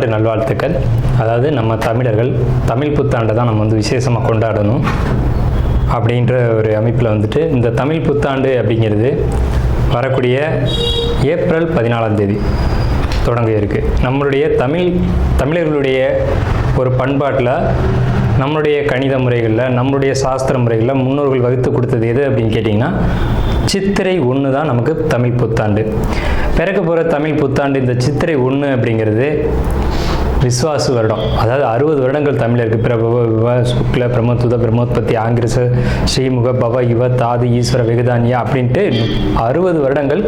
புத்தாண்டு நல்வாழ்த்துக்கள். அதாவது நம்ம தமிழர்கள் தமிழ் புத்தாண்டை தான் நம்ம வந்து விசேஷமாக கொண்டாடணும் அப்படின்ற ஒரு அமைப்பில் வந்துட்டு இந்த தமிழ் புத்தாண்டு அப்படிங்கிறது வரக்கூடிய ஏப்ரல் 14ஆம் தேதி தொடங்க இருக்குது. நம்மளுடைய தமிழர்களுடைய ஒரு பண்பாட்டில், நம்மளுடைய கணித முறைகளில், நம்மளுடைய சாஸ்திர முறைகளில் முன்னோர்கள் வகுத்து கொடுத்தது எது அப்படின்னு கேட்டிங்கன்னா சித்திரை 1 தான் நமக்கு தமிழ் புத்தாண்டு. பிறக்க போகிற தமிழ் புத்தாண்டு இந்த சித்திரை 1 அப்படிங்கிறது விஸ்வாசு வருடம். அதாவது 60 வருடங்கள் தமிழருக்கு பிரபவ விவ சுக்ல பிரமோத்துத பிரமோத்பத்தி ஆங்கிரச ஸ்ரீமுக பவ யுவ தாது ஈஸ்வர வெகுதானியா அப்படின்ட்டு 60 வருடங்கள்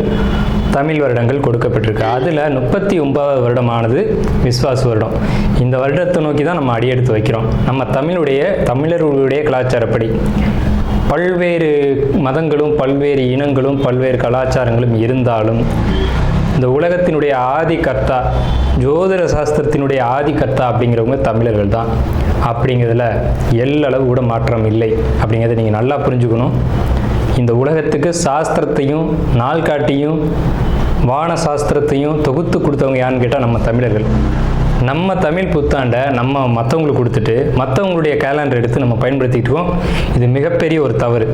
தமிழ் வருடங்கள் கொடுக்கப்பட்டிருக்கு. அதில் 39வது வருடமானது விஸ்வாசு வருடம். இந்த வருடத்தை நோக்கி தான் நம்ம அடியெடுத்து வைக்கிறோம். நம்ம தமிழர்களுடைய கலாச்சாரப்படி பல்வேறு மதங்களும் பல்வேறு இனங்களும் பல்வேறு கலாச்சாரங்களும் இருந்தாலும் இந்த உலகத்தினுடைய ஆதி கர்த்தா, ஜோதிட சாஸ்திரத்தினுடைய ஆதி கர்த்தா அப்படிங்கிறவங்க தமிழர்கள் தான். அப்படிங்கிறதுல எல்லளவு கூட மாற்றம் இல்லை. அப்படிங்கிறத நீங்கள் நல்லா புரிஞ்சுக்கணும். இந்த உலகத்துக்கு சாஸ்திரத்தையும் நாள்காட்டியும் வான சாஸ்திரத்தையும் தொகுத்து கொடுத்தவங்க யான்னு கேட்டால் நம்ம தமிழர்கள். நம்ம தமிழ் புத்தாண்டை நம்ம மற்றவங்களுக்கு கொடுத்துட்டு மற்றவங்களுடைய கேலண்டர் எடுத்து நம்ம பயன்படுத்திக்கிட்டு இருக்கோம். இது மிகப்பெரிய ஒரு தவறு.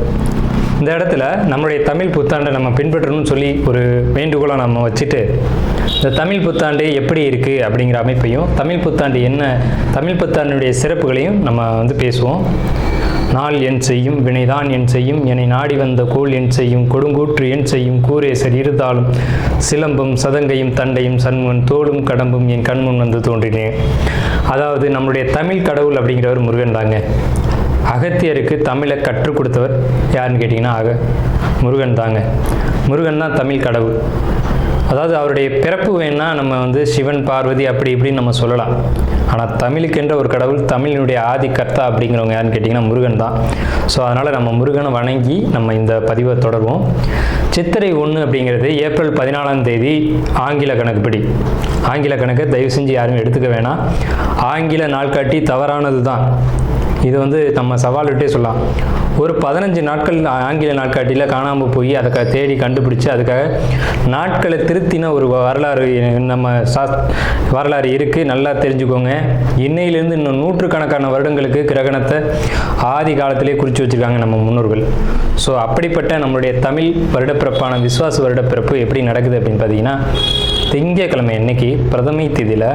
இந்த இடத்துல நம்மளுடைய தமிழ் புத்தாண்டை நம்ம பின்பற்றணும்னு சொல்லி ஒரு வேண்டுகோளை நம்ம வச்சுட்டு இந்த தமிழ் புத்தாண்டு எப்படி இருக்குது அப்படிங்கிற அமைப்பையும், தமிழ் புத்தாண்டு என்ன, தமிழ் புத்தாண்டுடைய சிறப்புகளையும் நம்ம வந்து பேசுவோம். நாள் என் செய்யும் வினைதான் என் செய்யும் என்னை நாடி வந்த கோள் என் செய்யும் கொடுங்கூற்று என் செய்யும் கூரேசர் இருந்தாலும் சிலம்பும் சதங்கையும் தண்டையும் சண்முன் தோளும் கடம்பும் என் கண்முன் வந்து தோன்றினேன். அதாவது நம்மளுடைய தமிழ் கடவுள் அப்படிங்கிறவர் முருகன் தாங்க. அகத்தியருக்கு தமிழை கற்றுக் கொடுத்தவர் யாருன்னு கேட்டிங்கன்னா முருகன் தாங்க. முருகன் தான் தமிழ் கடவுள். அதாவது அவருடைய பிறப்பு வேணா நம்ம வந்து சிவன் பார்வதி அப்படி இப்படின்னு நம்ம சொல்லலாம். ஆனால் தமிழுக்கென்ற ஒரு கடவுள், தமிழினுடைய ஆதி கர்த்தா அப்படிங்கிறவங்க யாருன்னு கேட்டிங்கன்னா முருகன் தான். ஸோ அதனால் நம்ம முருகனை வணங்கி நம்ம இந்த பதிவை தொடர்வோம். சித்திரை 1 அப்படிங்கிறது ஏப்ரல் 14ஆம் தேதி ஆங்கில கணக்குப்படி. ஆங்கில கணக்கை தயவு செஞ்சு யாரும் எடுத்துக்க வேணாம். ஆங்கில நாள்காட்டி தவறானது தான். இது வந்து நம்ம சவால் விட்டே சொல்லலாம். ஒரு 15 நாட்கள் ஆங்கில நாட்காட்டியில் காணாமல் போய் அதை தேடி கண்டுபிடிச்சி அதுக்காக நாட்களை திருத்தின ஒரு வரலாறு நம்ம வரலாறு இருக்குது. நல்லா தெரிஞ்சுக்கோங்க. இன்னையிலேருந்து இன்னும் நூற்றுக்கணக்கான வருடங்களுக்கு கிரகணத்தை ஆதி காலத்திலே குறித்து வச்சுருக்காங்க நம்ம முன்னோர்கள். ஸோ அப்படிப்பட்ட நம்மளுடைய தமிழ் வருடப்பிறப்பான விஸ்வாச வருடப்பிறப்பு எப்படி நடக்குது அப்படின்னு பார்த்தீங்கன்னா, திங்கட்கிழமை அன்னைக்கு பிரதமை திதியில்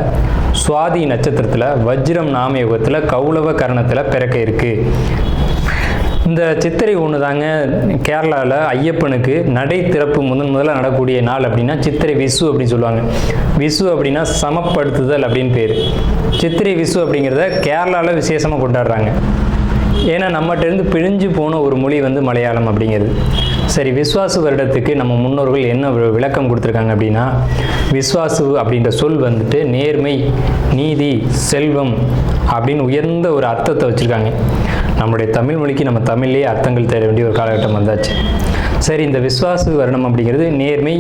சுவாதி நட்சத்திரத்தில் வஜ்ரம் நாமயோகத்தில் கௌளவ கரணத்தில் பிறக்க இருக்குது. இந்த சித்திரை 1 தாங்க கேரளாவில் ஐயப்பனுக்கு நடை திறப்பு முதல்ல நடக்கக்கூடிய நாள். அப்படின்னா சித்திரை விசு அப்படின்னு சொல்லுவாங்க. விசு அப்படின்னா சமப்படுத்துதல் அப்படின்னு பேர். சித்திரை விசு அப்படிங்கிறத கேரளாவில் விசேஷமாக கொண்டாடுறாங்க. ஏன்னா நம்மகிட்டேருந்து பிழிஞ்சு போன ஒரு மொழி வந்து மலையாளம் அப்படிங்கிறது. சரி, விஸ்வாசு வருடத்துக்கு நம்ம முன்னோர்கள் என்ன விளக்கம் கொடுத்துருக்காங்க அப்படின்னா, விஸ்வாசு அப்படின்ற சொல் வந்துட்டு நேர்மை, நீதி, செல்வம் அப்படின்னு உயர்ந்த ஒரு அர்த்தத்தை வச்சுருக்காங்க. நம்மளுடைய தமிழ் மொழிக்கு நம்ம தமிழ்லேயே அர்த்தங்கள் தேட வேண்டிய ஒரு காலகட்டம் வந்தாச்சு. சரி, இந்த விஸ்வாசு வருடம் அப்படிங்கிறது நேர்மை,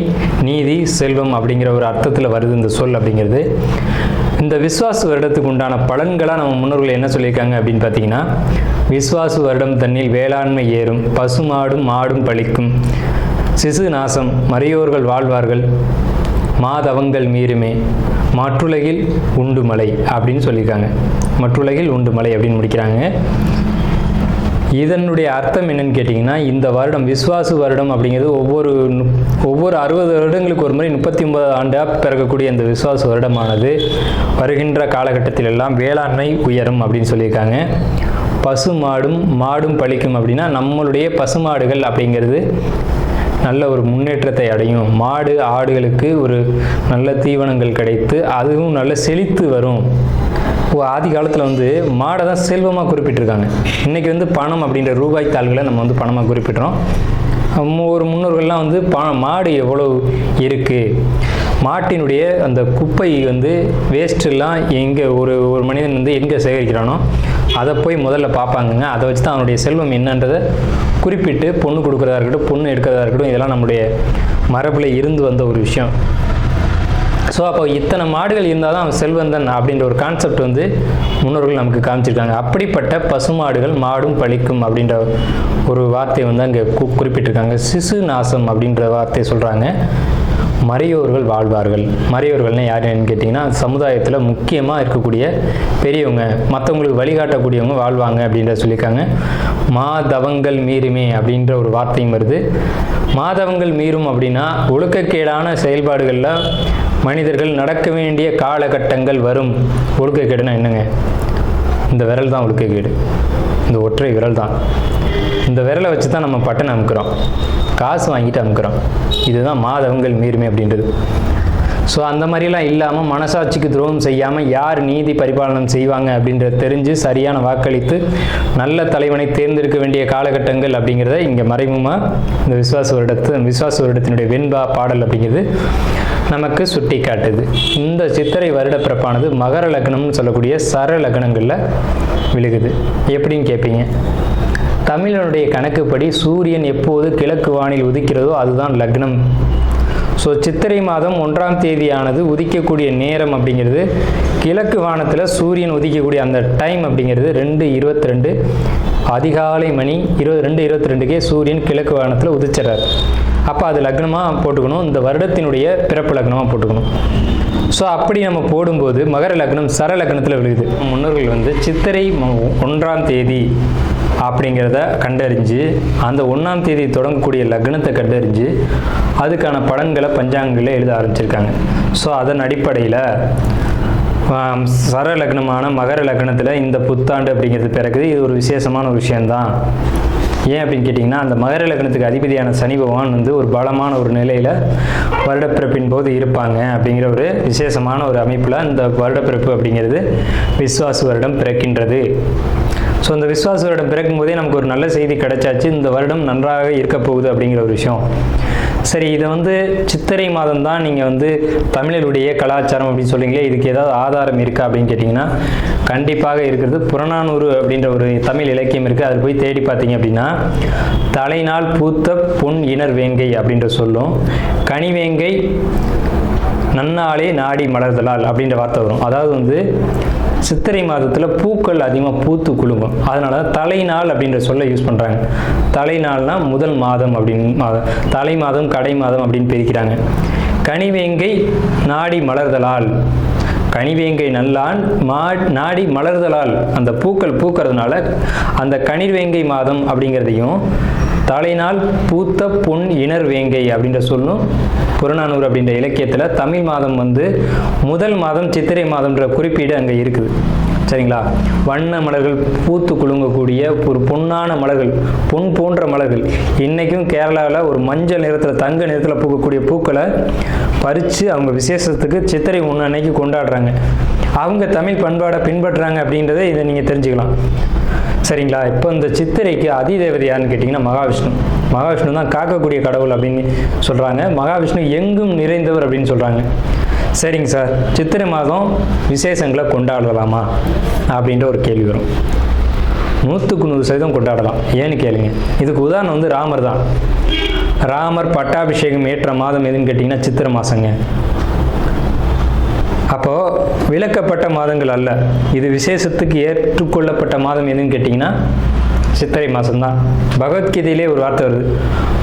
நீதி, செல்வம் அப்படிங்கிற ஒரு அர்த்தத்தில் வருது இந்த சொல் அப்படிங்கிறது. இந்த விஸ்வாசு வருடத்துக்கு உண்டான பலன்களாக நம்ம முன்னோர்கள் என்ன சொல்லியிருக்காங்க அப்படின்னு பார்த்தீங்கன்னா, விஸ்வாசு வருடம் தன்னில் வேளாண்மை ஏறும், பசுமாடும் மாடும் பழிக்கும், சிசு நாசம், மறையோர்கள் வாழ்வார்கள், மாதவங்கள் மீறுமே, மற்றுலகில் உண்டு மலை அப்படின்னு சொல்லியிருக்காங்க. மற்றுலகில் உண்டு மலை அப்படின்னு முடிக்கிறாங்க. இதனுடைய அர்த்தம் என்னன்னு கேட்டிங்கன்னா, இந்த வருடம் விஸ்வாசு வருடம் அப்படிங்கிறது ஒவ்வொரு 60 வருடங்களுக்கு ஒரு முறை 39 ஆண்டாக பிறக்கக்கூடிய இந்த விஸ்வாசு வருடமானது வருகின்ற காலகட்டத்தில் எல்லாம் வேளாண்மை உயரும் அப்படின்னு சொல்லியிருக்காங்க. பசுமாடும் மாடும் பழிக்கும் அப்படின்னா நம்மளுடைய பசுமாடுகள் அப்படிங்கிறது நல்ல ஒரு முன்னேற்றத்தை அடையும். மாடு ஆடுகளுக்கு ஒரு நல்ல தீவனங்கள் கிடைத்து அதுவும் நல்ல செழித்து வரும். ஆதி காலத்தில் வந்து மாடை தான் செல்வமாக குறிப்பிட்டிருக்காங்க. இன்றைக்கி வந்து பணம் அப்படின்ற ரூபாய் தாள்களை நம்ம வந்து பணமாக குறிப்பிட்றோம். ஒரு முன்னோர்கள்லாம் வந்து மாடு எவ்வளோ இருக்குது, மாட்டினுடைய அந்த குப்பை வந்து வேஸ்ட்டெல்லாம் எங்கே ஒரு மனிதன் வந்து எங்கே சேகரிக்கிறானோ அதை போய் முதல்ல பார்ப்பாங்கங்க. அதை வச்சு தான் அவனுடைய செல்வம் என்னன்றதை குறிப்பிட்டு பொண்ணு கொடுக்குறதா இருக்கட்டும், பொண்ணு எடுக்கிறதா இருக்கட்டும், இதெல்லாம் நம்முடைய மரபில் இருந்து வந்த ஒரு விஷயம். ஸோ அப்போ இத்தனை மாடுகள் இருந்தால் தான் அவன் செல்வந்தன் அப்படின்ற ஒரு கான்செப்ட் வந்து முன்னோர்கள் நமக்கு காமிச்சிருக்காங்க. அப்படிப்பட்ட பசுமாடுகள் மாடும் பழிக்கும் அப்படின்ற ஒரு வார்த்தையை வந்து அங்கே குறிப்பிட்டிருக்காங்க. சிசு நாசம் அப்படின்ற வார்த்தையை சொல்கிறாங்க. மறையோர்கள் வாழ்வார்கள். மறையோர்கள்னால் யாருன்னு கேட்டிங்கன்னா சமுதாயத்தில் முக்கியமாக இருக்கக்கூடிய பெரியவங்க, மற்றவங்களுக்கு வழிகாட்டக்கூடியவங்க வாழ்வாங்க அப்படின்றத சொல்லியிருக்காங்க. மாதவங்கள் மீறுமே அப்படின்ற ஒரு வார்த்தையும் வருது. மாதவங்கள் மீறும் அப்படின்னா ஒழுக்கக்கேடான செயல்பாடுகளில் மனிதர்கள் நடக்க வேண்டிய காலகட்டங்கள் வரும். ஒழுக்கக்கேடுனா என்னங்க? இந்த விரல் தான் ஒழுக்கக்கேடு, இந்த ஒற்றை விரல் தான். இந்த விரலை வச்சு தான் நம்ம பட்டன் அமுக்கிறோம், காசு வாங்கிட்டு அமுக்கிறோம். இதுதான் மாதவங்கள் மீறுமே அப்படின்றது. ஸோ அந்த மாதிரிலாம் இல்லாமல் மனசாட்சிக்கு துரோகம் செய்யாமல் யார் நீதி பரிபாலனம் செய்வாங்க அப்படின்றத தெரிஞ்சு சரியான வாக்களித்து நல்ல தலைவனை தேர்ந்தெடுக்க வேண்டிய காலகட்டங்கள் அப்படிங்கிறத இங்கே மறைமுகமாக இந்த விசுவாச வருடத்தினுடைய வெண்பா பாடல் அப்படிங்கிறது நமக்கு சுட்டி காட்டுது. இந்த சித்திரை வருட பிறப்பானது மகர லக்னம்னு சொல்லக்கூடிய சர லக்னங்களில் விழுகுது. எப்படின்னு கேட்பீங்க? தமிழனுடைய கணக்குப்படி சூரியன் எப்போது கிழக்கு வானில் உதிக்கிறதோ அதுதான் லக்னம். ஸோ சித்திரை மாதம் 1ஆம் தேதியானது உதிக்கக்கூடிய நேரம் அப்படிங்கிறது கிழக்கு வானத்தில் சூரியன் உதிக்கக்கூடிய அந்த டைம் அப்படிங்கிறது 2:22 அதிகாலை மணி 2:22க்கே சூரியன் கிழக்கு வானத்தில் உதிச்சிடறார். அப்போ அது லக்னமாக போட்டுக்கணும், இந்த வருடத்தினுடைய பிறப்பு லக்னமாக போட்டுக்கணும். ஸோ அப்படி நம்ம போடும்போது மகர லக்னம் சர லக்னத்தில் விழுகுது. முன்னோர்கள் சித்திரை 1ஆம் தேதி அப்படிங்கிறத கண்டறிஞ்சு அந்த 1ஆம் தேதி தொடங்கக்கூடிய லக்னத்தை கண்டறிஞ்சு அதுக்கான பலன்களை பஞ்சாங்கங்களில் எழுத ஆரம்பிச்சிருக்காங்க. ஸோ அதன் அடிப்படையில் சர லக்னமான மகர லக்னத்தில் இந்த புத்தாண்டு அப்படிங்கிறது பிறகுது. இது ஒரு விசேஷமான ஒரு விஷயந்தான். ஏன் அப்படின்னு கேட்டிங்கன்னா, அந்த மகர லக்னத்துக்கு அதிபதியான சனி பகவான் ஒரு பலமான ஒரு நிலையில் வருடப்பிறப்பின் போது இருப்பாங்க அப்படிங்கிற ஒரு விசேஷமான ஒரு அமைப்பில் இந்த வருடப்பிறப்பு அப்படிங்கிறது விஸ்வாச வருடம் பிறக்கின்றது. ஸோ இந்த விஸ்வாச வருடம் பிறக்கும் போதே நமக்கு ஒரு நல்ல செய்தி கிடைச்சாச்சு, இந்த வருடம் நன்றாக இருக்க போகுது அப்படிங்கிற ஒரு விஷயம். சரி, இதை சித்திரை மாதம் தான் நீங்கள் தமிழருடைய கலாச்சாரம் அப்படின்னு சொல்லிங்களே, இதுக்கு ஏதாவது ஆதாரம் இருக்கா அப்படின்னு கேட்டிங்கன்னா கண்டிப்பாக இருக்கிறது. புறநானூறு அப்படின்ற ஒரு தமிழ் இலக்கியம் இருக்குது. அதில் போய் தேடி பார்த்தீங்க அப்படின்னா தலைநாள் பூத்த பொன் இனர் வேங்கை அப்படின்ற சொல்லும், கனிவேங்கை நன்னாளே நாடி மலர்தலால் அப்படின்ற வார்த்தை வரும். அதாவது சித்திரை மாதத்தில் பூக்கள் அதிகமாக பூத்து குலுங்கும். அதனால தான் தலைநாள் அப்படின்ற சொல்ல யூஸ் பண்ணுறாங்க. தலைநாள்னா முதல் மாதம் அப்படின்னு, தலை மாதம் கடை மாதம் அப்படின்னு பிரிக்கிறாங்க. கனிவேங்கை நாடி மலர்தலால், கனிவேங்கை நல்லான் நாடி மலர்தலால், அந்த பூக்கள் பூக்கிறதுனால அந்த கனிவேங்கை மாதம் அப்படிங்கிறதையும் தலைநாள் பூத்த பொன் இனர் வேங்கை அப்படின்ற சொல்லும் புறநானூறு அப்படின்ற இலக்கியத்தில் தமிழ் மாதம் முதல் மாதம் சித்திரை மாதம்ன்ற குறிப்பீடு அங்கே இருக்குது. சரிங்களா? வண்ண மலர்கள் பூத்து குலுங்கக்கூடிய ஒரு பொன்னான மலர்கள், பொன் போன்ற மலர்கள். இன்றைக்கும் கேரளாவில் ஒரு மஞ்சள் நிறத்தில் தங்க நிறத்தில் பூக்கக்கூடிய பூக்களை பறித்து அவங்க விசேஷத்துக்கு சித்திரை 1 அன்னைக்கு கொண்டாடுறாங்க. அவங்க தமிழ் பண்பாடை பின்பற்றுறாங்க அப்படின்றத இதை நீங்கள் தெரிஞ்சுக்கலாம். சரிங்களா? இப்போ இந்த சித்திரைக்கு அதிதேவதை யாருன்னு கேட்டிங்கன்னா மகாவிஷ்ணு. மகாவிஷ்ணு தான் காக்கக்கூடிய கடவுள் அப்படின்னு சொல்கிறாங்க. மகாவிஷ்ணு எங்கும் நிறைந்தவர் அப்படின்னு சொல்கிறாங்க. சரிங்க சார், சித்திரை மாதம் விசேஷங்களை கொண்டாடலாமா அப்படின்ற ஒரு கேள்வி வரும். 100% கொண்டாடலாம். ஏன்னு கேளுங்க. இதுக்கு உதாரணம் ராமர் தான். ராமர் பட்டாபிஷேகம் ஏற்ற மாதம் எதுன்னு கேட்டிங்கன்னா சித்திரை மாதங்க. அப்போது விலக்கப்பட்ட மாதங்கள் அல்ல, இது விசேஷத்துக்கு ஏற்றுக்கொள்ளப்பட்ட மாதம் எதுன்னு கேட்டிங்கன்னா சித்திரை மாதம்தான். பகவத்கீதையிலே ஒரு வார்த்தை வருது,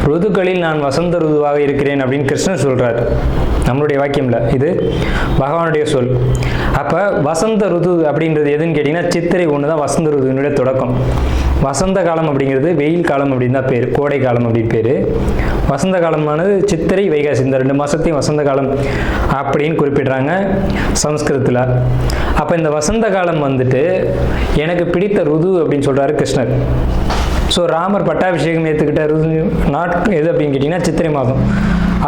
ருதுக்களில் நான் வசந்த ருதுவாக இருக்கிறேன் அப்படின்னு கிருஷ்ணன் சொல்கிறார். நம்மளுடைய வாக்கியம் இல்லை, இது பகவானுடைய சொல். அப்போ வசந்த ருது அப்படின்றது எதுன்னு கேட்டிங்கன்னா சித்திரை 1 தான் வசந்த ருதுவினுடைய தொடக்கம். வசந்த காலம் அப்படிங்கிறது வெயில் காலம் அப்படின்னு தான் பேர், கோடை காலம் அப்படின்னு பேர். வசந்த காலமானது சித்திரை வைகாசி, இந்த 2 மாதத்தையும் வசந்த காலம் அப்படின்னு குறிப்பிடுறாங்க சமஸ்கிருதத்தில். அப்போ இந்த வசந்த காலம் எனக்கு பிடித்த ருது அப்படின்னு சொல்கிறாரு கிருஷ்ணர். ஸோ ராமர் பட்டாபிஷேகம் ஏற்றுக்கிட்ட ருது எது அப்படின்னு கேட்டிங்கன்னா சித்திரை மாதம்.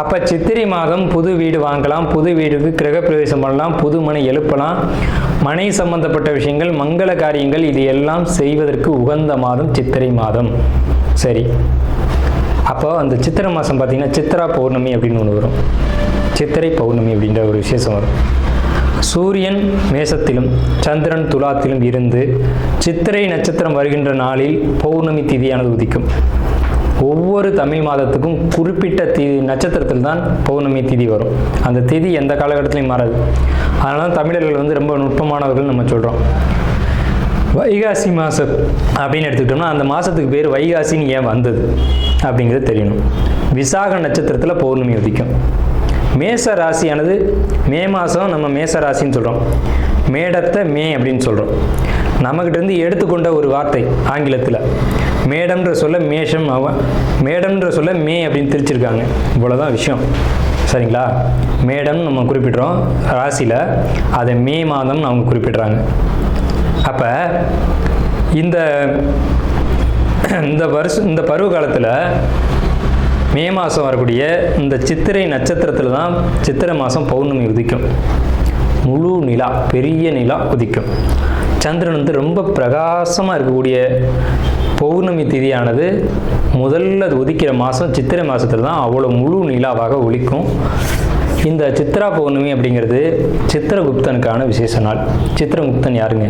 அப்போ சித்திரை மாதம் புது வீடு வாங்கலாம், புது வீடுக்கு கிரகப்பிரவேசம் பண்ணலாம், புது மனை எழுப்பலாம், மனை சம்பந்தப்பட்ட விஷயங்கள், மங்கள காரியங்கள், இது எல்லாம் செய்வதற்கு உகந்த மாதம் சித்திரை மாதம். சரி, அப்போ அந்த சித்திரை மாதம் பார்த்திங்கன்னா சித்திரா பௌர்ணமி அப்படின்னு ஒன்று வரும். சித்திரை பௌர்ணமி அப்படின்ற ஒரு விசேஷம் வரும். சூரியன் மேசத்திலும் சந்திரன் துலாத்திலும் இருந்து சித்திரை நட்சத்திரம் வருகின்ற நாளில் பௌர்ணமி திதியானது உதிக்கும். ஒவ்வொரு தமிழ் மாதத்துக்கும் குறிப்பிட்ட நட்சத்திரத்தில் தான் பௌர்ணமி திதி வரும். அந்த திதி எந்த காலகட்டத்திலையும் மாறாது. அதனால தான் தமிழர்கள் ரொம்ப நுட்பமானவர்கள் நம்ம சொல்கிறோம். வைகாசி மாதம் அப்படின்னு எடுத்துக்கிட்டோம்னா அந்த மாதத்துக்கு பேர் வைகாசின்னு ஏன் வந்தது அப்படிங்கிறது தெரியணும். விசாக நட்சத்திரத்தில் பௌர்ணமி உதிக்கும். மேச ராசியானது மே மாதம் நம்ம மேச ராசின்னு சொல்கிறோம், மேடத்தை மே அப்படின்னு சொல்கிறோம். நம்மக்கிட்டேருந்து எடுத்துக்கொண்ட ஒரு வார்த்தை ஆங்கிலத்தில். மேடம்ன்ற சொல்ல மேஷம், மேடம்ன்ற சொல்ல மே அப்படின்னு திரிச்சிருக்காங்க. இவ்வளோதான் விஷயம், சரிங்களா? மேடம் நம்ம குறிப்பிட்றோம் ராசியில், அதை மே மாதம்னு அவங்க குறிப்பிட்றாங்க. அப்போ இந்த பருவ காலத்தில் மே மாதம் வரக்கூடிய இந்த சித்திரை நட்சத்திரத்தில் தான் சித்திரை மாதம் பௌர்ணமி உதிக்கும். முழு நிலா, பெரிய நிலா உதிக்கும். சந்திரன் வந்து ரொம்ப பிரகாசமாக இருக்கக்கூடிய பௌர்ணமி திதியானது முதல்ல உதிக்கிற மாதம் சித்திரை மாதத்தில் தான் அவ்வளோ முழு நிலாவாக ஒலிக்கும். இந்த சித்ரா பௌர்ணமி அப்படிங்கிறது சித்திரகுப்தனுக்கான விசேஷ நாள். சித்திரகுப்தன் யாருங்க?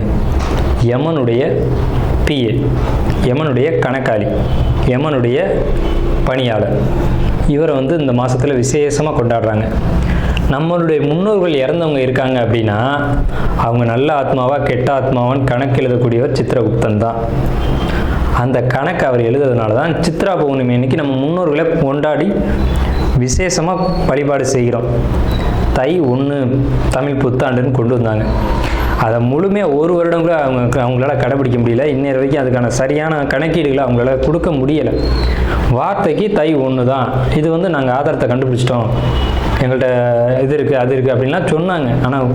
யமனுடைய பிஏ, யமனுடைய கணக்காளி, யமனுடைய பணியாளர். இவரை வந்து இந்த மாதத்தில் விசேஷமாக கொண்டாடுறாங்க. நம்மளுடைய முன்னோர்கள் இறந்தவங்க இருக்காங்க அப்படின்னா அவங்க நல்ல ஆத்மாவா கெட்ட ஆத்மாவான்னு கணக்கு எழுதக்கூடியவர் சித்திரகுப்தன் தான். அந்த கணக்கு அவர் எழுதுறதுனால தான் சித்ரா பௌர்ணமி அன்னைக்கு நம்ம முன்னோர்களை கொண்டாடி விசேஷமாக வழிபாடு செய்கிறோம். தை 1 தமிழ் புத்தாண்டுன்னு கொண்டு வந்தாங்க. அதை முழுமையாக ஒரு வருடம் கூட அவங்களால கடைபிடிக்க முடியல. இன்னொரு வரைக்கும் அதுக்கான சரியான கணக்கீடுகளை அவங்களால கொடுக்க முடியலை. வார்த்தைக்கு தை 1 தான், இது வந்து நாங்கள் ஆதாரத்தை கண்டுபிடிச்சிட்டோம், எங்கள்கிட்ட இது இருக்குது அது இருக்குது அப்படின்லாம் சொன்னாங்க. ஆனால்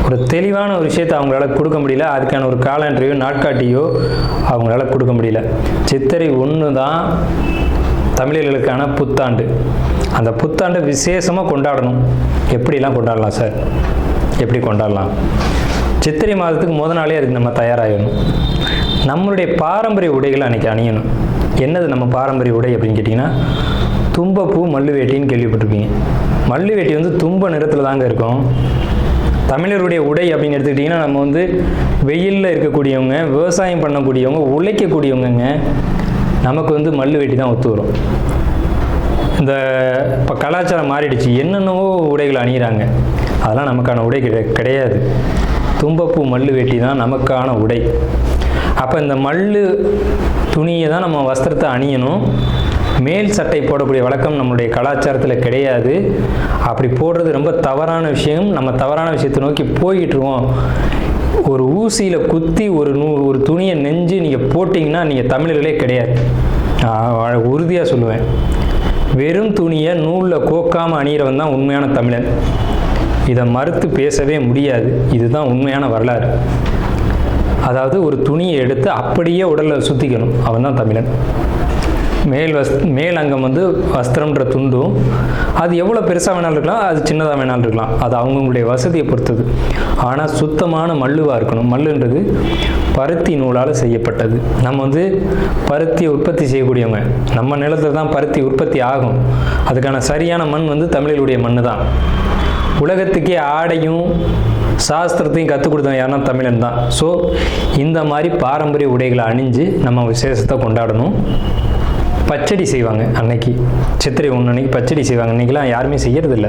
ஒரு தெளிவான ஒரு விஷயத்தை அவங்களால கொடுக்க முடியல. அதுக்கான ஒரு காலண்டரையோ நாட்காட்டியோ அவங்களால கொடுக்க முடியல. சித்திரை 1 தான் தமிழர்களுக்கான புத்தாண்டு. அந்த புத்தாண்டை விசேஷமாக கொண்டாடணும். எப்படிலாம் கொண்டாடலாம் சார்? எப்படி கொண்டாடலாம்? சித்திரை மாதத்துக்கு முத நாளே அதுக்கு நம்ம தயாராகணும். நம்மளுடைய பாரம்பரிய உடைகளை அன்றைக்கி அணியணும். என்னது நம்ம பாரம்பரிய உடை அப்படின்னு கேட்டிங்கன்னா, தும்பப்பூ மல்லு வேட்டின்னு கேள்விப்பட்டிருப்பீங்க. மல்லு வேட்டி வந்து தும்ப நிறத்தில் தாங்க இருக்கும். தமிழருடைய உடை அப்படின்னு எடுத்துக்கிட்டிங்கன்னா, நம்ம வந்து வெயிலில் இருக்கக்கூடியவங்க, விவசாயம் பண்ணக்கூடியவங்க, உழைக்கக்கூடியவங்க, நமக்கு வந்து மல்லு வேட்டி தான் ஒத்து வரும். இந்த இப்போ கலாச்சாரம் மாறிடுச்சு, என்னென்னவோ உடைகள் அணிகிறாங்க. அதெல்லாம் நமக்கான உடை கிடையாது. தும்பப்பூ மல்லு வேட்டி தான் நமக்கான உடை. அப்போ இந்த மல்லு துணியை தான் நம்ம வஸ்திரத்தை அணியணும். மேல் சட்டை போடக்கூடிய வழக்கம் நம்மளுடைய கலாச்சாரத்தில் கிடையாது. அப்படி போடுறது ரொம்ப தவறான விஷயம். நம்ம தவறான விஷயத்தை நோக்கி போய்கிட்டு இருக்கோம். ஒரு ஊசியில் குத்தி ஒரு துணியை நெஞ்சு நீங்கள் போட்டிங்கன்னா நீங்கள் தமிழர்களே கிடையாது. உறுதியாக சொல்லுவேன். வெறும் துணியை நூலில் கோக்காமல் அணிகிறவன் தான் உண்மையான தமிழன். இதை மறுத்து பேசவே முடியாது. இதுதான் உண்மையான வரலாறு. அதாவது ஒரு துணியை எடுத்து அப்படியே உடலில் சுற்றிக்கணும், அவன் தான் தமிழன். மேல் அங்கம் வந்து வஸ்திரம்ன்ற துண்டும், அது எவ்வளோ பெருசாக வேணாலும் இருக்கலாம், அது சின்னதாக வேணாலும் இருக்கலாம். அது அவங்களுடைய வசதியை பொறுத்தது. ஆனால் சுத்தமான மல்லுவாக இருக்கணும். மல்லுன்றது பருத்தி நூலால் செய்யப்பட்டது. நம்ம வந்து பருத்தியை உற்பத்தி செய்யக்கூடியவங்க. நம்ம நிலத்தில் தான் பருத்தி உற்பத்தி ஆகும். அதுக்கான சரியான மண் வந்து தமிழர்களுடைய மண் தான். உலகத்துக்கே ஆடையும் சாஸ்திரத்தையும் கற்றுக் கொடுத்தவங்க யாருன்னா தமிழன் தான். ஸோ இந்த மாதிரி பாரம்பரிய உடைகளை அணிஞ்சு நம்ம விசேஷத்தை கொண்டாடணும். பச்சடி செய்வாங்க அன்னைக்கு, சித்திரை 1 அன்னைக்கு பச்சடி செய்வாங்க. இன்றைக்கெலாம் யாருமே செய்யறதில்ல.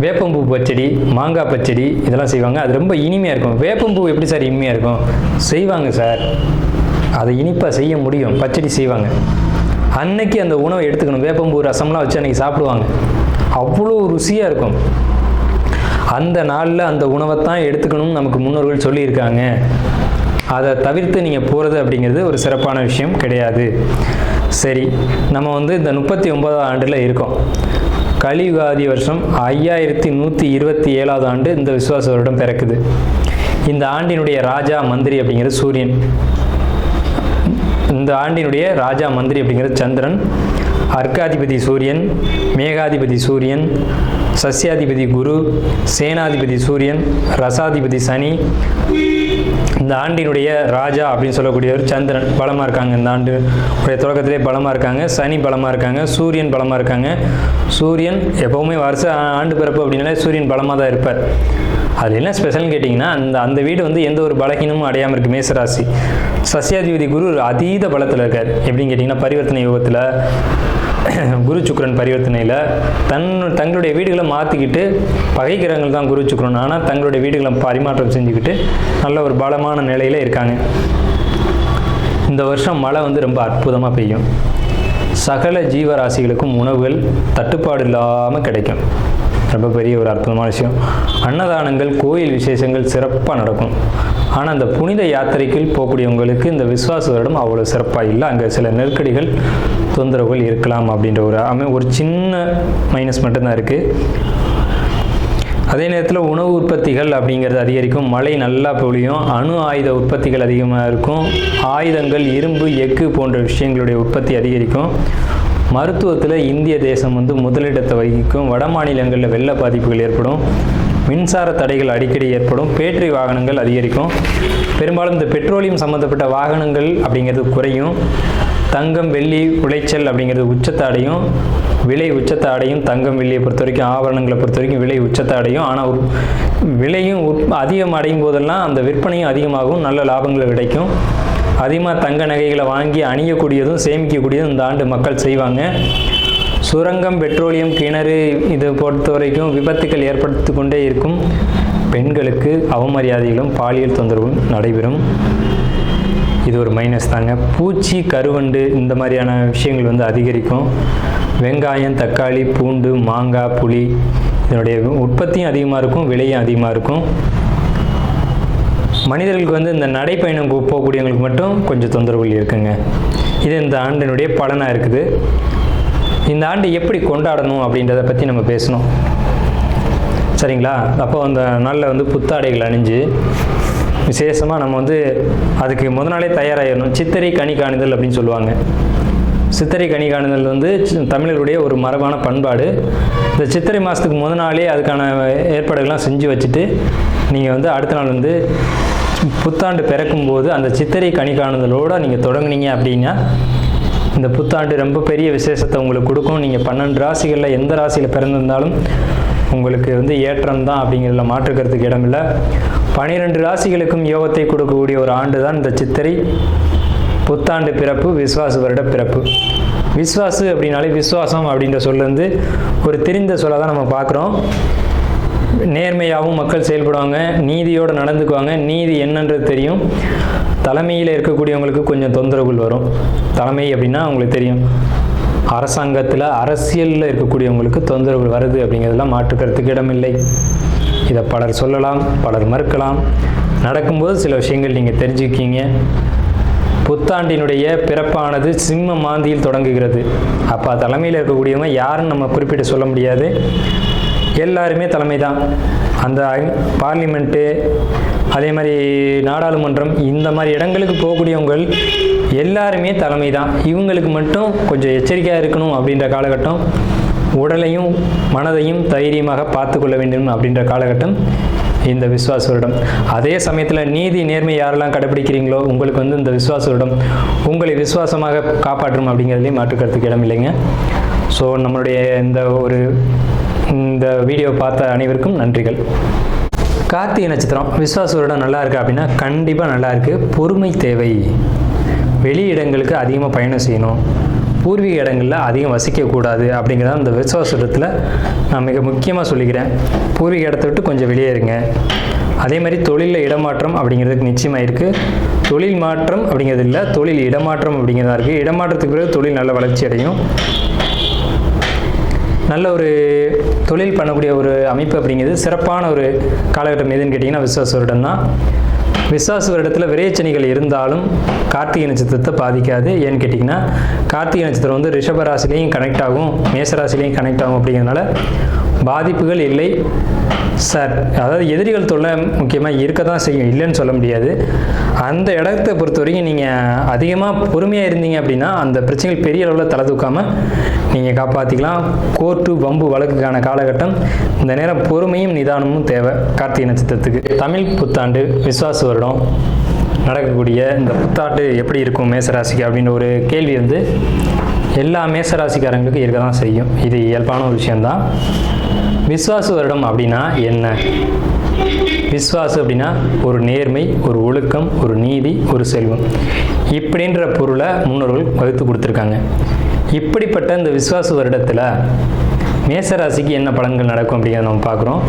வேப்பம்பூ பச்சடி, மாங்காய் பச்சடி இதெல்லாம் செய்வாங்க. அது ரொம்ப இனிமையாக இருக்கும். வேப்பம்பூ எப்படி சார் இனிமையாக இருக்கும்? செய்வாங்க சார், அதை இனிப்பாக செய்ய முடியும். பச்சடி செய்வாங்க. அன்னைக்கு அந்த உணவை எடுத்துக்கணும். வேப்பம்பூ ரசம்லாம் வச்சு அன்றைக்கி சாப்பிடுவாங்க. அவ்வளோ ருசியாக இருக்கும். அந்த நாளில் அந்த உணவை தான் எடுத்துக்கணும்னு நமக்கு முன்னோர்கள் சொல்லியிருக்காங்க. அதை தவிர்த்து நீங்கள் போகிறது அப்படிங்கிறது ஒரு சிறப்பான விஷயம் கிடையாது. சரி, நம்ம வந்து இந்த 39ஆம் ஆண்டில் இருக்கோம். கலியுகாதி வருஷம் 5127ஆவது ஆண்டு இந்த விசுவாச வருடம் பிறக்குது. இந்த ஆண்டினுடைய ராஜா மந்திரி அப்படிங்கிறது சூரியன். இந்த ஆண்டினுடைய ராஜா மந்திரி அப்படிங்கிறது சந்திரன். அர்க்காதிபதி சூரியன், மேகாதிபதி சூரியன், சஸ்யாதிபதி குரு, சேனாதிபதி சூரியன், ரசாதிபதி சனி. இந்த ஆண்டினுடைய ராஜா அப்படின்னு சொல்லக்கூடியவர் சந்திரன் பலமாக இருக்காங்க. இந்த ஆண்டு உடைய தொடக்கத்திலே பலமாக இருக்காங்க. சனி பலமாக இருக்காங்க. சூரியன் பலமாக இருக்காங்க. சூரியன் எப்போவுமே வருஷ ஆண்டு பிறப்பு அப்படின்னாலே சூரியன் பலமாக தான் இருப்பார். அது என்ன ஸ்பெஷல்னு கேட்டிங்கன்னா, அந்த வீடு வந்து எந்த ஒரு பலகீனமும் அடையாமல் இருக்குது. மேசராசி. சஸ்யாதிபதி குரு அதீத பலத்தில் இருக்கார். எப்படின்னு கேட்டிங்கன்னா, பரிவர்த்தனை யோகத்தில் குரு சுக்கிரன் பரிவர்த்தனையில் தங்களுடைய வீடுகளை மாற்றிக்கிட்டு, பகை கிரகங்கள் தான் குரு சுக்கிரன், ஆனால் தங்களுடைய வீடுகளை பரிமாற்றம் செஞ்சுக்கிட்டு நல்ல ஒரு பலமான நிலையில் இருக்காங்க. இந்த வருஷம் மழை வந்து ரொம்ப அற்புதமாக பெய்யும். சகல ஜீவராசிகளுக்கும் உணவுகள் தட்டுப்பாடு இல்லாமல் கிடைக்கும். ரொம்ப பெரிய ஒரு அற்புதமான விஷயம். அன்னதானங்கள், கோயில் விசேஷங்கள் சிறப்பாக நடக்கும். ஆனால் அந்த புனித யாத்திரைக்கு போகக்கூடியவங்களுக்கு இந்த விஸ்வாச வருடம் அவ்வளோ சிறப்பாக இல்லை. அங்கே சில நெருக்கடிகள், தொந்தரவுகள் இருக்கலாம் அப்படின்ற ஒரு சின்ன மைனஸ் மட்டும்தான் இருக்குது. அதே நேரத்தில் உணவு உற்பத்திகள் அப்படிங்கிறது அதிகரிக்கும். மழை நல்லா பொழியும். அணு ஆயுத உற்பத்திகள் அதிகமாக இருக்கும். ஆயுதங்கள், இரும்பு, எஃகு போன்ற விஷயங்களுடைய உற்பத்தி அதிகரிக்கும். மருத்துவத்தில் இந்திய தேசம் முதலிடத்தை வகிக்கும். வட மாநிலங்களில் வெள்ள பாதிப்புகள் ஏற்படும். மின்சார தடைகள் அடிக்கடி ஏற்படும். பேட்டரி வாகனங்கள் அதிகரிக்கும். பெரும்பாலும் இந்த பெட்ரோலியம் சம்மந்தப்பட்ட வாகனங்கள் அப்படிங்கிறது குறையும். தங்கம், வெள்ளி உளைச்சல் அப்படிங்கிறது உச்சத்தை அடையும். விலை உச்சத்தை அடையும். தங்கம், வெள்ளியை பொறுத்த வரைக்கும், ஆபரணங்களை பொறுத்த வரைக்கும் விலை உச்சத்தை அடையும். ஆனால் விலையும் அதிகம் அடையும் போதெல்லாம் அந்த விற்பனையும் அதிகமாகும். நல்ல லாபங்கள் கிடைக்கும். அதிகமாக தங்க நகைகளை வாங்கி அணியக்கூடியதும் சேமிக்கக்கூடியதும் இந்த ஆண்டு மக்கள் செய்வாங்க. சுரங்கம், பெட்ரோலியம், கிணறு இதை பொறுத்த வரைக்கும் விபத்துக்கள் ஏற்படுத்தி கொண்டே இருக்கும். பெண்களுக்கு அவமரியாதைகளும் பாலியல் தொந்தரவும் நடைபெறும். இது ஒரு மைனஸ் தாங்க. பூச்சி, கருவண்டு இந்த மாதிரியான விஷயங்கள் அதிகரிக்கும். வெங்காயம், தக்காளி, பூண்டு, மாங்காய், புளி இதனுடைய உற்பத்தியும் அதிகமாக இருக்கும். விலையும் அதிகமாக இருக்கும். மனிதர்களுக்கு இந்த நடைப்பயணம் போகக்கூடியவங்களுக்கு மட்டும் கொஞ்சம் தொந்தரவுகள் இருக்குங்க. இது இந்த ஆண்டினுடைய பலனாக இருக்குது. இந்த ஆண்டு எப்படி கொண்டாடணும் அப்படின்றத பற்றி நம்ம பேசணும், சரிங்களா? அப்போ அந்த நாளில் புத்தாடைகள் அணிஞ்சு விசேஷமாக நம்ம அதுக்கு முத நாளே தயாராகிடணும். சித்திரை கனி காணுதல் அப்படின்னு சொல்லுவாங்க. சித்திரை கனி காணுதல் தமிழருடைய ஒரு மரபான பண்பாடு. இந்த சித்திரை மாதத்துக்கு முத நாளே அதுக்கான ஏற்பாடுகள்லாம் செஞ்சு வச்சுட்டு நீங்கள் அடுத்த நாள் புத்தாண்டு பிறக்கும்போது அந்த சித்திரை கனி காணுதலோடு நீங்கள் தொடங்குனீங்க அப்படின்னா இந்த புத்தாண்டு ரொம்ப பெரிய விசேஷத்தை உங்களுக்கு கொடுக்கும். நீங்கள் 12 ராசிகளில் எந்த ராசியில் பிறந்திருந்தாலும் உங்களுக்கு ஏற்றம் தான் அப்படிங்கிறதுல மாற்றுக்கிறதுக்கு இடமில்லை. 12 ராசிகளுக்கும் யோகத்தை கொடுக்கக்கூடிய ஒரு ஆண்டு தான் இந்த சித்திரை புத்தாண்டு பிறப்பு, விஸ்வாச வருட பிறப்பு. விஸ்வாசு அப்படின்னாலே விஸ்வாசம் அப்படின்ற சொல்ல ஒரு தெரிந்த சொல்ல தான் நம்ம பார்க்குறோம். நேர்மையாகவும் மக்கள் செயல்படுவாங்க, நீதியோடு நடந்துக்குவாங்க. நீதி என்னன்றது தெரியும். தலைமையில் இருக்கக்கூடியவங்களுக்கு கொஞ்சம் தொந்தரவுகள் வரும். தலைமை அப்படின்னா உங்களுக்கு தெரியும், அரசாங்கத்தில் அரசியலில் இருக்கக்கூடியவங்களுக்கு தொந்தரவுகள் வருது அப்படிங்கிறதெல்லாம் மாற்றுக்கிறதுக்கு இடமில்லை. இதை பலர் சொல்லலாம், பலர் மறுக்கலாம். நடக்கும்போது சில விஷயங்கள் நீங்கள் தெரிஞ்சுக்கிங்க. புத்தாண்டினுடைய பிறப்பானது சிம்ம மாந்தியில் தொடங்குகிறது. அப்போ தலைமையில் இருக்கக்கூடியவங்க யாருன்னு நம்ம குறிப்பிட்டு சொல்ல முடியாது. எல்லாருமே தலைமை தான். அந்த பார்லிமெண்ட்டு, அதே மாதிரி நாடாளுமன்றம், இந்த மாதிரி இடங்களுக்கு போகக்கூடியவங்க எல்லாருமே தலைமை தான். இவங்களுக்கு மட்டும் கொஞ்சம் எச்சரிக்கையாக இருக்கணும் அப்படின்ற காலகட்டம். உடலையும் மனதையும் தைரியமாக பார்த்து கொள்ள வேண்டும் அப்படின்ற காலகட்டம் இந்த விஸ்வாச வருடம். அதே சமயத்தில் நீதி, நேர்மை யாரெல்லாம் கடைபிடிக்கிறீங்களோ உங்களுக்கு இந்த விஸ்வாச வருடம் உங்களை விசுவாசமாக காப்பாற்றும் அப்படிங்கிறதுலையும் மாற்றுக்கிறதுக்கு இடம் இல்லைங்க. ஸோ நம்மளுடைய இந்த வீடியோ பார்த்த அனைவருக்கும் நன்றிகள். கார்த்திகை நட்சத்திரம் விஸ்வாச வருடம் நல்லா இருக்குது அப்படின்னா கண்டிப்பாக நல்லா இருக்குது. பொறுமை தேவை. வெளி இடங்களுக்கு அதிகமாக பயணம் செய்யணும். பூர்வீக இடங்களில் அதிகம் வசிக்கக்கூடாது அப்படிங்கிறத இந்த விஸ்வாச வருடத்தில் நான் மிக முக்கியமாக சொல்லிக்கிறேன். பூர்வீக இடத்த விட்டு கொஞ்சம் வெளியே இருங்க. அதே மாதிரி தொழிலில் இடமாற்றம் அப்படிங்கிறதுக்கு நிச்சயமாக இருக்குது. தொழில் மாற்றம் அப்படிங்கிறது இல்லை, தொழில் இடமாற்றம் அப்படிங்கிறதா இருக்குது. இடமாற்றத்துக்கு பிறகு தொழில் நல்ல வளர்ச்சி அடையும். நல்ல ஒரு தொழில் பண்ணக்கூடிய ஒரு அமைப்பு அப்படிங்கிறது சிறப்பான ஒரு காலகட்டம் எதுன்னு கேட்டிங்கன்னா விஸ்வாச வருடம் தான். விஸ்வாச வருடத்தில் விரைச்சனிகள் இருந்தாலும் கார்த்திகை நட்சத்திரத்தை பாதிக்காது. ஏன்னு கேட்டிங்கன்னா கார்த்திகை நட்சத்திரம் ரிஷப ராசிலையும் கனெக்ட் ஆகும், மேசராசிலையும் கனெக்ட் ஆகும். அப்படிங்கிறதுனால பாதிப்புகள் இல்லை சார். அதாவது எதிரிகள் தொல்லை முக்கியமாக இருக்க தான் செய்யும், இல்லைன்னு சொல்ல முடியாது. அந்த இடத்தை பொறுத்த வரைக்கும் நீங்கள் அதிகமாக பொறுமையாக இருந்தீங்க அப்படின்னா அந்த பிரச்சனைகள் பெரிய அளவில் தலை தூக்காமல் நீங்கள் காப்பாற்றிக்கலாம். கோர்ட்டு, வம்பு, வழக்குக்கான காலகட்டம். இந்த நேரம் பொறுமையும் நிதானமும் தேவை கார்த்திகை நட்சத்திரத்துக்கு. தமிழ் புத்தாண்டு விஸ்வாச வருடம் நடக்கக்கூடிய இந்த புத்தாண்டு எப்படி இருக்கும் மேசராசிக்கு அப்படின்னு ஒரு கேள்வி எல்லா மேசராசிக்காரங்களுக்கும் இருக்க தான் செய்யும். இது இயல்பான ஒரு விஷயந்தான். விஸ்வாச வருடம் அப்படின்னா என்ன? விஸ்வாசு அப்படின்னா ஒரு நேர்மை, ஒரு ஒழுக்கம், ஒரு நீதி, ஒரு செல்வம் இப்படின்ற பொருளை முன்னோர்கள் வகுத்து கொடுத்துருக்காங்க. இப்படிப்பட்ட இந்த விஸ்வாச வருடத்தில் மேசராசிக்கு என்ன பலன்கள் நடக்கும் அப்படிங்கிறத நம்ம பார்க்குறோம்.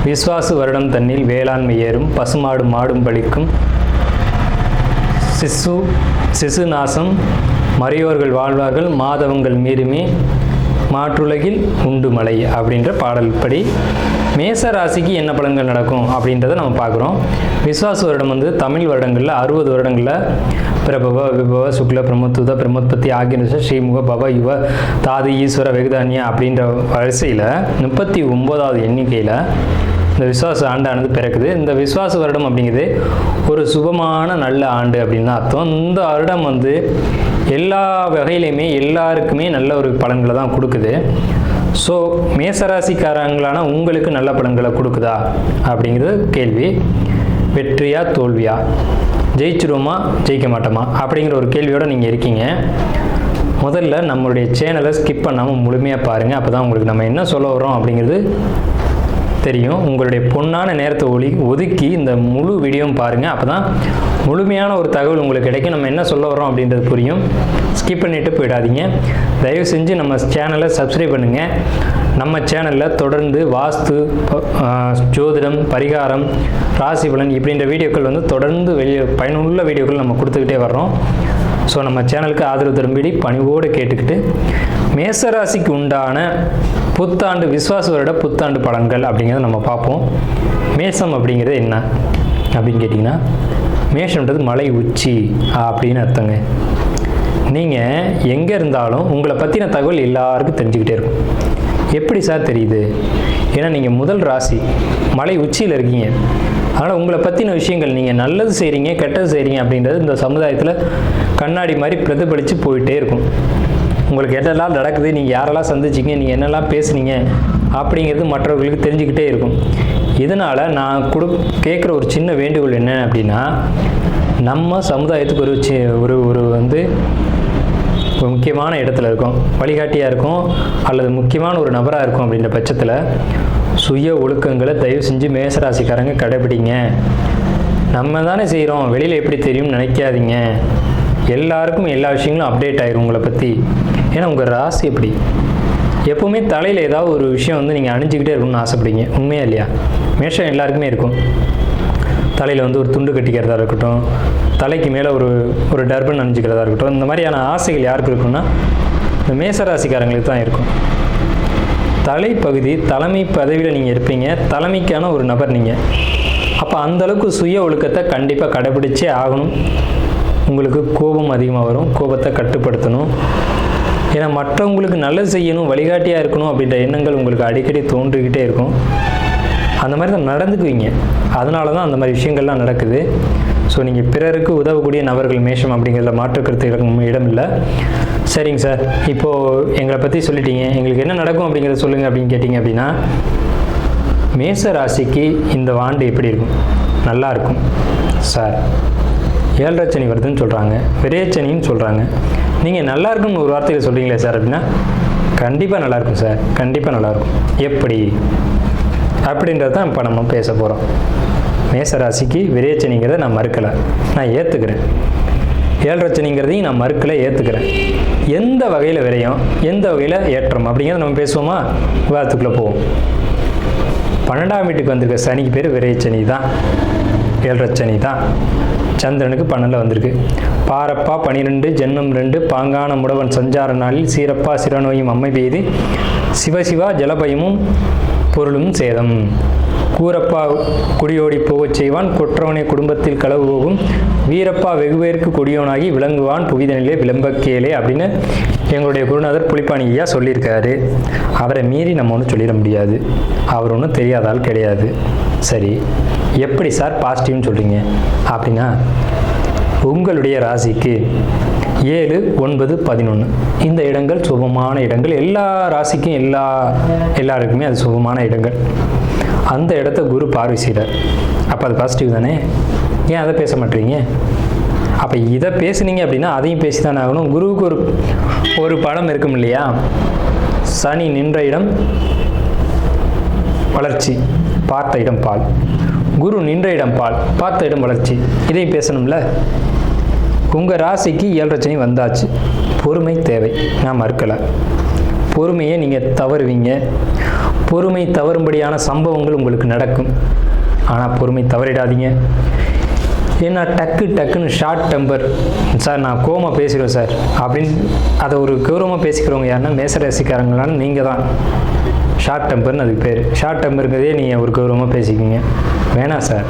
விஸ்வாச வருடம் தன்னில் வேளாண்மை ஏறும், பசுமாடு மாடும் பலிக்கும், சிசு நாசம், மறையோர்கள் வாழ்வார்கள் மாதவங்கள் மீறுமே மாற்றுலகில் உண்டு மலை அப்படின்ற பாடல் படி மேச ராசிக்கு என்ன பலன்கள் நடக்கும் அப்படின்றத நம்ம பார்க்குறோம். விஸ்வாச வருடம் வந்து தமிழ் வருடங்களில் 60 வருடங்களில் பிரபவ விபவ சுக்ல பிரமோத்துத பிரமோத்பத்தி ஆகிய ஸ்ரீமுக பவ யுவ தாது ஈஸ்வர வெகுதானியா அப்படின்ற வரிசையில் 39வது எண்ணிக்கையில் இந்த விஸ்வாச ஆண்டானது பிறக்குது. இந்த விஸ்வாச வருடம் அப்படிங்கிறது ஒரு சுபமான நல்ல ஆண்டு அப்படின்னு தான் அர்த்தம். இந்த வருடம் வந்து எல்லா வகையிலையுமே எல்லாருக்குமே நல்ல ஒரு பலன்களை தான் கொடுக்குது. ஸோ மேசராசிக்காரங்களான உங்களுக்கு நல்ல பலன்களை கொடுக்குதா அப்படிங்கிறது கேள்வி. வெற்றியா தோல்வியா, ஜெயிச்சிருவோமா ஜெயிக்க மாட்டோமா அப்படிங்கிற ஒரு கேள்வியோடு நீங்கள் இருக்கீங்க. முதல்ல நம்மளுடைய சேனலை ஸ்கிப் பண்ணாமல் முழுமையாக பாருங்கள். அப்போ தான் உங்களுக்கு நம்ம என்ன சொல்ல வரோம் அப்படிங்கிறது தெரியும். உங்களுடைய பொன்னான நேரத்தை ஒதுக்கி இந்த முழு வீடியோவும் பாருங்கள். அப்போ தான் முழுமையான ஒரு தகவல் உங்களுக்கு கிடைக்கும். நம்ம என்ன சொல்ல வரோம் அப்படின்றது புரியும். ஸ்கிப் பண்ணிவிட்டு போயிடாதீங்க. தயவு செஞ்சு நம்ம சேனலை சப்ஸ்கிரைப் பண்ணுங்கள். நம்ம சேனலில் தொடர்ந்து வாஸ்து, ஜோதிடம், பரிகாரம், ராசி பலன் இப்படின்ற வீடியோக்கள் வந்து தொடர்ந்து பயனுள்ள வீடியோக்கள் நம்ம கொடுத்துக்கிட்டே வர்றோம். ஸோ நம்ம சேனலுக்கு ஆதரவு தரும்படி பணிவோடு கேட்டுக்கிட்டு மேசராசிக்கு உண்டான புத்தாண்டு விஸ்வாச வருட புத்தாண்டு பலன்கள் அப்படிங்கிறத நம்ம பார்ப்போம். மேசம் அப்படிங்கிறது என்ன அப்படின்னு கேட்டிங்கன்னா, மேஷம்ன்றது மலை உச்சி அப்படின்னு அர்த்தங்க. நீங்கள் எங்கே இருந்தாலும் உங்களை பற்றின தகவல் எல்லாருக்கும் தெரிஞ்சுக்கிட்டே இருக்கும். எப்படி சார் தெரியுது? ஏன்னா நீங்கள் முதல் ராசி மலை உச்சியில் இருக்கீங்க. ஆனால் உங்களை பற்றின விஷயங்கள் நீங்கள் நல்லது செய்கிறீங்க கெட்டது செய்கிறீங்க அப்படின்றது இந்த சமுதாயத்தில் கண்ணாடி மாதிரி பிரதிபலித்து போயிட்டே இருக்கும். உங்களுக்கு என்னெல்லாம் நடக்குது, நீங்கள் யாரெல்லாம் சந்திச்சிங்க, நீங்கள் என்னெல்லாம் பேசுனீங்க அப்படிங்கிறது மற்றவர்களுக்கு தெரிஞ்சுக்கிட்டே இருக்கும். இதனால் நான் கேட்குற ஒரு சின்ன வேண்டுகோள் என்ன அப்படின்னா, நம்ம சமுதாயத்துக்கு ஒரு வந்து ஒரு முக்கியமான இடத்துல இருக்கும், வழிகாட்டியாக இருக்கும் அல்லது முக்கியமான ஒரு நபராக இருக்கும் அப்படின்ற பட்சத்தில் சுய ஒழுக்கங்களை தயவு செஞ்சு மேசராசிக்காரங்க கடைபிடிங்க. நம்ம தானே செய்கிறோம், வெளியில் எப்படி தெரியும்னு நினைக்காதீங்க. எல்லாருக்கும் எல்லா விஷயங்களும் அப்டேட் ஆயிரும் உங்களை பற்றி. ஏன்னா உங்கள் ராசி எப்படி எப்போவுமே தலையில் ஏதாவது ஒரு விஷயம் வந்து நீங்கள் அணிஞ்சிக்கிட்டே இருக்கணும்னு ஆசைப்படுங்க. உண்மையா இல்லையா? மேஷம் எல்லாருக்குமே இருக்கும். தலையில் வந்து ஒரு துண்டு கட்டிக்கிறதா இருக்கட்டும், தலைக்கு மேலே ஒரு டர்பன் அணிஞ்சிக்கிறதா இருக்கட்டும், இந்த மாதிரியான ஆசைகள் யாருக்கு இருக்குன்னா இந்த மேசராசிக்காரங்களுக்கு தான் இருக்கும். தலைப்பகுதி தலைமை பதவியில் நீங்கள் இருப்பீங்க, தலைமைக்கான ஒரு நபர் நீங்கள். அப்போ அந்தளவுக்கு சுய ஒழுக்கத்தை கண்டிப்பாக கடைபிடிச்சே ஆகணும். உங்களுக்கு கோபம் அதிகமாக வரும், கோபத்தை கட்டுப்படுத்தணும். ஏன்னா மற்றவங்களுக்கு நல்லது செய்யணும், வழிகாட்டியாக இருக்கணும் அப்படின்ற எண்ணங்கள் உங்களுக்கு அடிக்கடி தோன்றிக்கிட்டே இருக்கும். அந்த மாதிரி தான் நடந்துக்குவீங்க. அதனால தான் அந்த மாதிரி விஷயங்கள்லாம் நடக்குது. ஸோ நீங்கள் பிறருக்கு உதவக்கூடிய நபர்கள் மேஷம் அப்படிங்கிறத மாற்றுக்கருத்து இடம் இல்லை. சரிங்க சார், இப்போது எங்களை பற்றி சொல்லிட்டீங்க, எங்களுக்கு என்ன நடக்கும் அப்படிங்கிறத சொல்லுங்கள் அப்படின்னு கேட்டிங்க அப்படின்னா, மேச ராசிக்கு இந்த ஆண்டு எப்படி இருக்கும்? நல்லா இருக்கும் சார். 7 சனி வருதுன்னு சொல்கிறாங்க, விரயச்சனின்னு சொல்கிறாங்க. நீங்கள் நல்லா இருக்குன்னு ஒரு வார்த்தையில் சொல்கிறீங்களே சார் அப்படின்னா, கண்டிப்பாக நல்லாயிருக்கும் சார், கண்டிப்பாக நல்லாயிருக்கும். எப்படி அப்படின்றது தான் இப்போ நம்ம பேச போகிறோம். மேசராசிக்கு விரயச்சனிங்கிறத நான் மறுக்கலை, நான் ஏற்றுக்கிறேன். 7 சனிங்கிறதையும் நான் மறுக்கலை, ஏற்றுக்கிறேன். எந்த வகையில் விரயம், எந்த வகையில் ஏற்றம் அப்படிங்கிறத நம்ம பேசுவோமா? விவாதத்துக்குள்ளே போவோம். 12ஆம் வீட்டுக்கு வந்திருக்க சனிக்கு பேர் விரயச்சனி தான், 7 சனி தான். சந்திரனுக்கு 12 வந்திருக்கு. பாரப்பா 12 ஜென்மம் 2 பாங்கான முடவன் சஞ்சார நாளில் சீரப்பா சிறநோயும் அம்மை பெய்து சிவசிவா ஜலபயமும் பொருளும் சேதம். கூரப்பா குடியோடி போகச் செய்வான், கொற்றவனை குடும்பத்தில் களவு போகும், வீரப்பா வெகுவேற்கு கொடியோனாகி விளங்குவான் புவிதனிலே விளம்பக்கேலே அப்படின்னு எங்களுடைய குருநாதர் புலிப்பாணி ஐயா சொல்லியிருக்காரு. அவரை மீறி நம்ம ஒன்றும் சொல்லிட முடியாது. அவர் ஒன்றும் தெரியாத ஆள் கிடையாது. சரி, எப்படி சார் பாசிட்டிவ்னு சொல்கிறீங்க அப்படின்னா, உங்களுடைய ராசிக்கு 7, 9, 11 இந்த இடங்கள் சுபமான இடங்கள். எல்லா ராசிக்கும் எல்லாருக்குமே அது சுபமான இடங்கள். அந்த இடத்த குரு பார்வை செய்கிறார். அப்போ அது பாசிட்டிவ் தானே? ஏன் அதை பேச மாட்டீங்க? அப்போ இதை பேசுனீங்க அப்படின்னா அதையும் பேசி தானே ஆகணும். குருவுக்கு ஒரு படம் இருக்கும் இல்லையா? சனி நின்ற இடம் வளர்ச்சி, பார்த்த இடம் பால். குரு நின்ற இடம் பால், பார்த்த இடம் வளர்ச்சி. இதையும் பேசணும்ல. உங்கள் ராசிக்கு 7 சனி வந்தாச்சு. பொறுமை தேவை, நான் மறுக்கலை. பொறுமையை நீங்கள் தவறுவீங்க. பொறுமை தவறும்படியான சம்பவங்கள் உங்களுக்கு நடக்கும். ஆனால் பொறுமை தவறிடாதீங்க. ஏன்னா டக்குன்னு ஷார்ட் டெம்பர், சார் நான் கோவமாக பேசிடுவேன் சார் அப்படின்னு அதை ஒரு கௌரவமாக பேசிக்கிறவங்க யாருன்னா மேசராசிக்காரங்களான்னு நீங்கள் தான். ஷார்ட் டெம்பர்னு அதுக்கு பேர். ஷார்ட் டெம்பருங்கிறதே நீங்கள் ஒரு கௌரவமாக பேசிக்கிங்க. வேணாம் சார்,